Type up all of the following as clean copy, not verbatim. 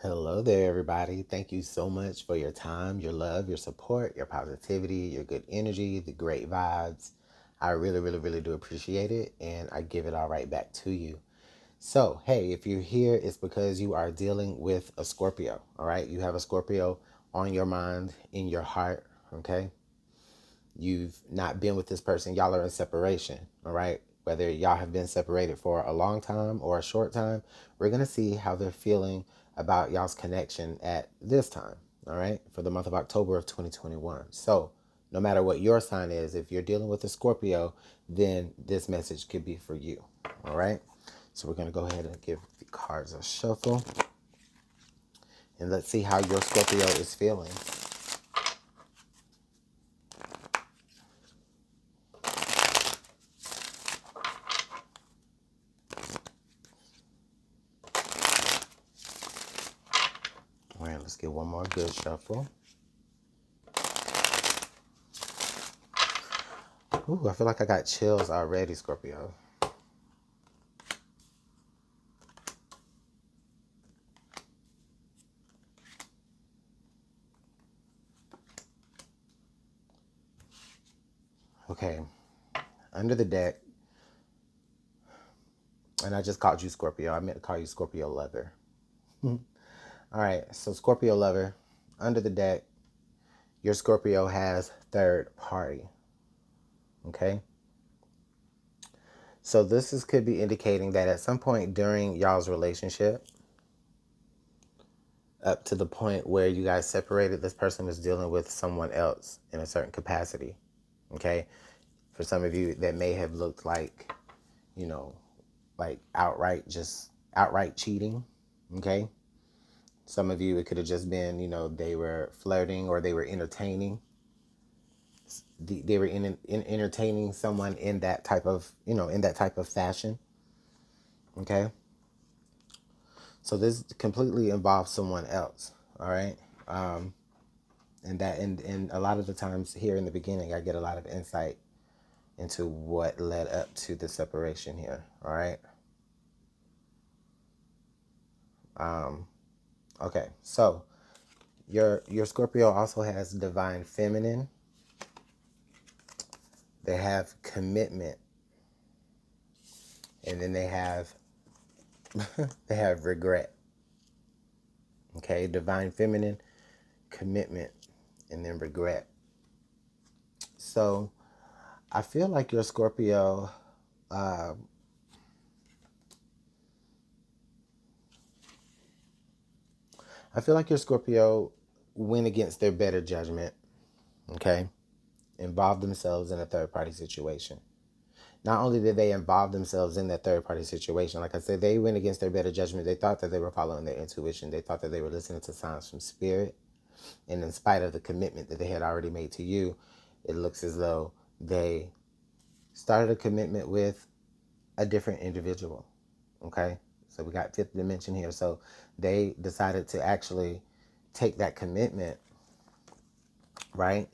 Hello there, everybody. Thank you so much for your time, your love, your support, your positivity, your good energy, the great vibes. I really, really, really do appreciate it, and I give it all right back to you. So, hey, if you're here, it's because you are dealing with a Scorpio, all right? You have a Scorpio on your mind, in your heart, okay? You've not been with this person. Y'all are in separation, all right? Whether y'all have been separated for a long time or a short time, we're going to see how they're feeling about y'all's connection at this time, all right? For the month of October of 2021. So, no matter what your sign is, if you're dealing with a Scorpio, then this message could be for you, all right? So, we're going to go ahead and give the cards a shuffle. And let's see how your Scorpio is feeling. All right, let's get one more good shuffle. Ooh, I feel like I got chills already, Scorpio. Okay, under the deck, and I just called you Scorpio. I meant to call you Scorpio Lover. All right, so Scorpio Lover, under the deck, your Scorpio has third party. Okay? So could be indicating that at some point during y'all's relationship, up to the point where you guys separated, this person was dealing with someone else in a certain capacity. Okay? For some of you, that may have looked like, you know, like outright cheating. Okay? Some of you, it could have just been, they were flirting or they were entertaining. They were in entertaining someone in that type of, fashion. Okay. So this completely involves someone else. All right. And a lot of the times here in the beginning, I get a lot of insight into what led up to the separation here. All right. Okay. So your Scorpio also has divine feminine. They have commitment, and then they have regret. Okay, divine feminine, commitment, and then regret. So I feel like your Scorpio, went against their better judgment. Okay, involved themselves in a third party situation. Not only did they involve themselves in that third party situation, like I said, they went against their better judgment. They thought that they were following their intuition. They thought that they were listening to signs from spirit. And in spite of the commitment that they had already made to you, it looks as though they started a commitment with a different individual. Okay? So we got fifth dimension here. So they decided to actually take that commitment, right?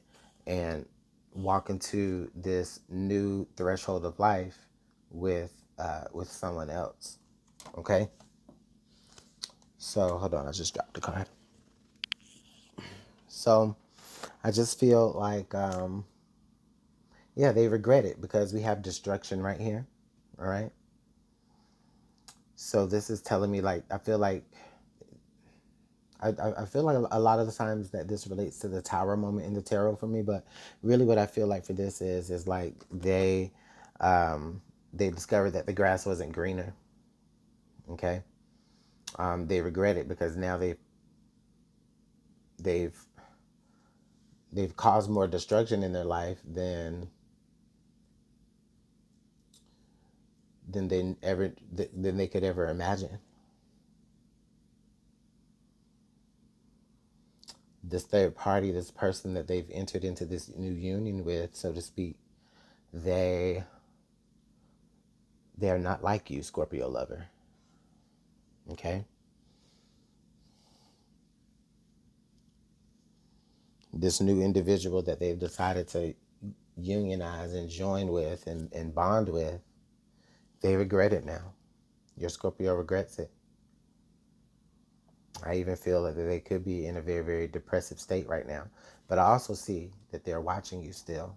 And walk into this new threshold of life with someone else. Okay? So hold on, I just dropped the card. So I just feel like they regret it because we have destruction right here. All right. So this is telling me, like, I feel like a lot of the times that this relates to the Tower moment in the tarot for me, but really what I feel like for this is like they discovered that the grass wasn't greener. Okay. They regret it because now they've caused more destruction in their life than they could ever imagine. This third party, this person that they've entered into this new union with, so to speak, they're not like you, Scorpio lover. Okay? This new individual that they've decided to unionize and join with and bond with, they regret it now. Your Scorpio regrets it. I even feel that they could be in a very, very depressive state right now. But I also see that they're watching you still.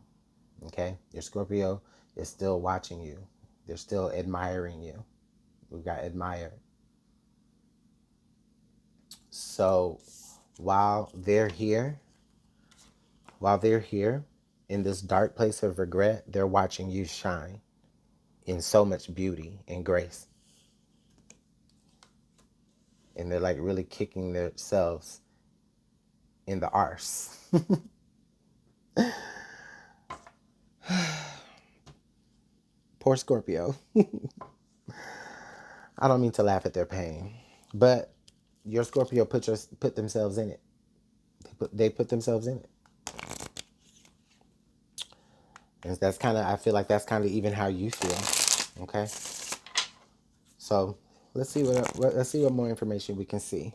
Okay? Your Scorpio is still watching you. They're still admiring you. We've got admire. So while they're here in this dark place of regret, they're watching you shine in so much beauty and grace. And they're like really kicking themselves in the arse. Poor Scorpio. I don't mean to laugh at their pain, but your Scorpio put themselves in it. They put themselves in it. And that's kind of, I feel like that's kind of even how you feel. Okay. So let's see let's see what more information we can see.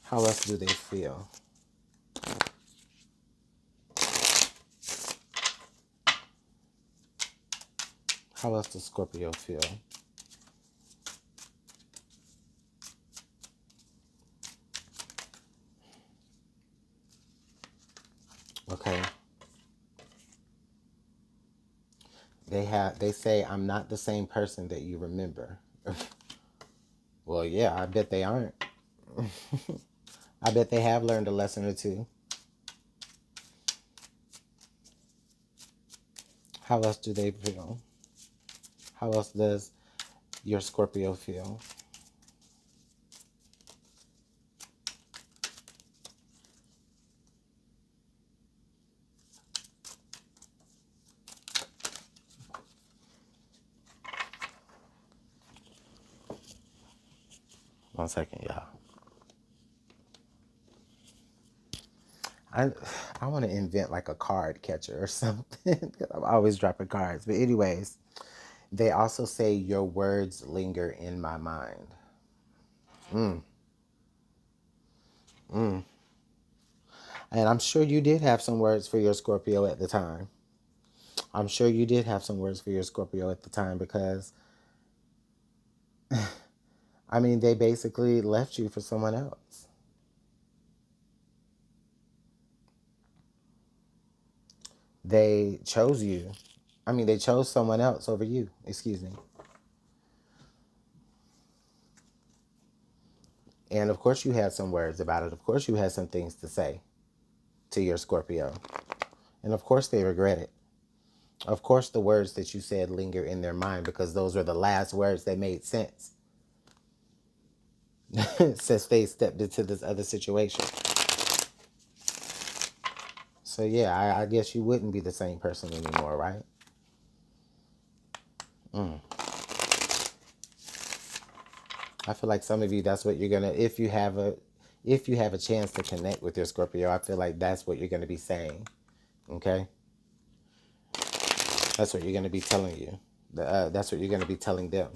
How else do they feel? How else does Scorpio feel? Okay. They say I'm not the same person that you remember. Well, yeah, I bet they aren't. I bet they have learned a lesson or two. How else do they feel? How else does your Scorpio feel? 1 second, y'all. I want to invent like a card catcher or something. I'm always dropping cards. But anyways, they also say your words linger in my mind. And I'm sure you did have some words for your Scorpio at the time. I'm sure you did have some words for your Scorpio at the time because, I mean, they basically left you for someone else. They chose you. I mean, they chose someone else over you. Excuse me. And of course, you had some words about it. Of course, you had some things to say to your Scorpio. And of course, they regret it. Of course, the words that you said linger in their mind because those were the last words that made sense since they stepped into this other situation. So, yeah, I guess you wouldn't be the same person anymore, right? I feel like some of you, that's what you're gonna, if you have a chance to connect with your Scorpio, I feel like that's what you're gonna be saying. Okay, that's what you're gonna be telling you. That's what you're gonna be telling them.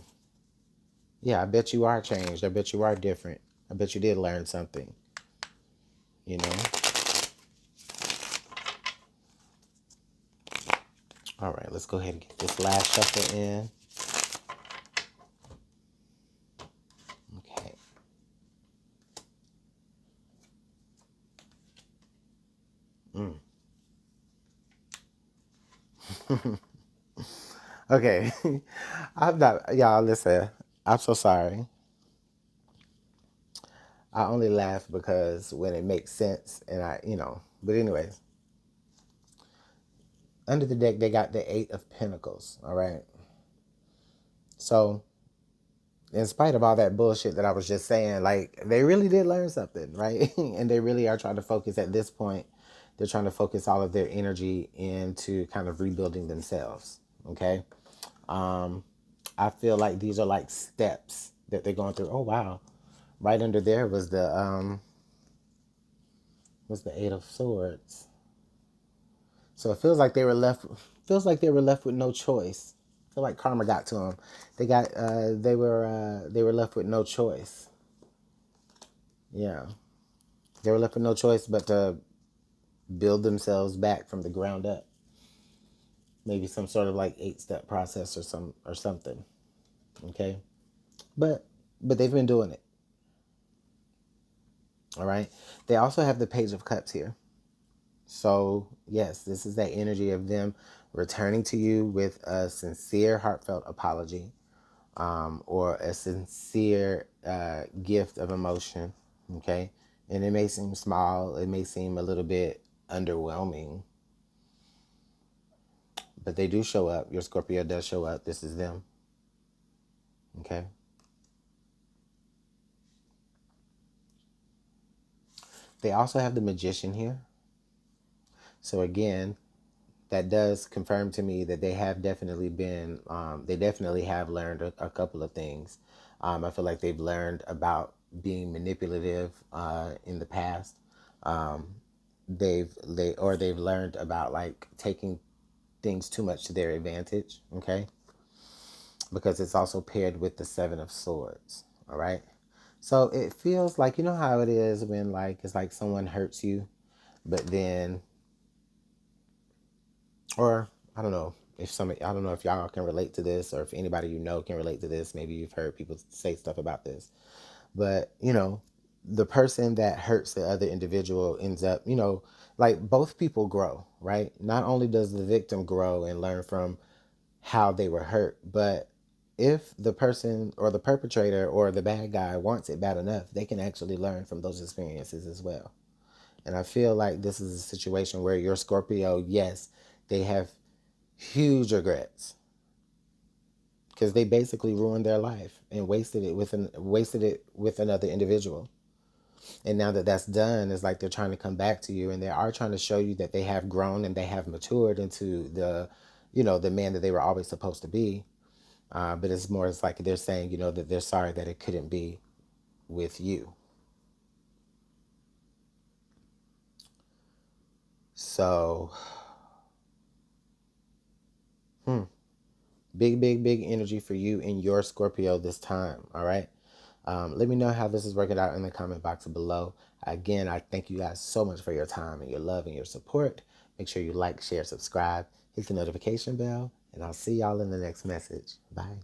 Yeah, I bet you are changed. I bet you are different. I bet you did learn something. You know. All right, let's go ahead and get this last shuffle in. Okay. Okay. I'm not, y'all, listen, I'm so sorry. I only laugh because when it makes sense and but anyways, under the deck, they got the Eight of Pentacles, all right? So, in spite of all that bullshit that I was just saying, like, they really did learn something, right? And they really are trying to focus at this point. They're trying to focus all of their energy into kind of rebuilding themselves, okay? I feel like these are like steps that they're going through. Oh, wow. Right under there was the Eight of Swords. So it feels like they were left with no choice. I feel like karma got to them. They were left with no choice. Yeah. They were left with no choice but to build themselves back from the ground up. Maybe some sort of like 8-step process or something. Okay? But they've been doing it. All right. They also have the Page of Cups here. So, yes, this is that energy of them returning to you with a sincere, heartfelt apology, or a sincere gift of emotion. Okay. And it may seem small, it may seem a little bit underwhelming, but they do show up. Your Scorpio does show up. This is them. Okay. They also have the Magician here. So, again, that does confirm to me that they have definitely been, they definitely have learned a couple of things. I feel like they've learned about being manipulative in the past. Um, they've learned about like taking things too much to their advantage. Okay, because it's also paired with the Seven of Swords. All right, so it feels like, you know how it is when like it's like someone hurts you, but then, or I don't know if y'all can relate to this, or if anybody you know can relate to this. Maybe you've heard people say stuff about this, but the person that hurts the other individual ends up, like both people grow, right? Not only does the victim grow and learn from how they were hurt, but if the person or the perpetrator or the bad guy wants it bad enough, they can actually learn from those experiences as well. And I feel like this is a situation where your Scorpio, yes, they have huge regrets because they basically ruined their life and wasted it with another individual. And now that that's done, it's like they're trying to come back to you, and they are trying to show you that they have grown and they have matured into the man that they were always supposed to be. But it's like they're saying, that they're sorry that it couldn't be with you. So, big, big, big energy for you in your Scorpio this time. All right. Let me know how this is working out in the comment box below. Again, I thank you guys so much for your time and your love and your support. Make sure you like, share, subscribe, hit the notification bell, and I'll see y'all in the next message. Bye.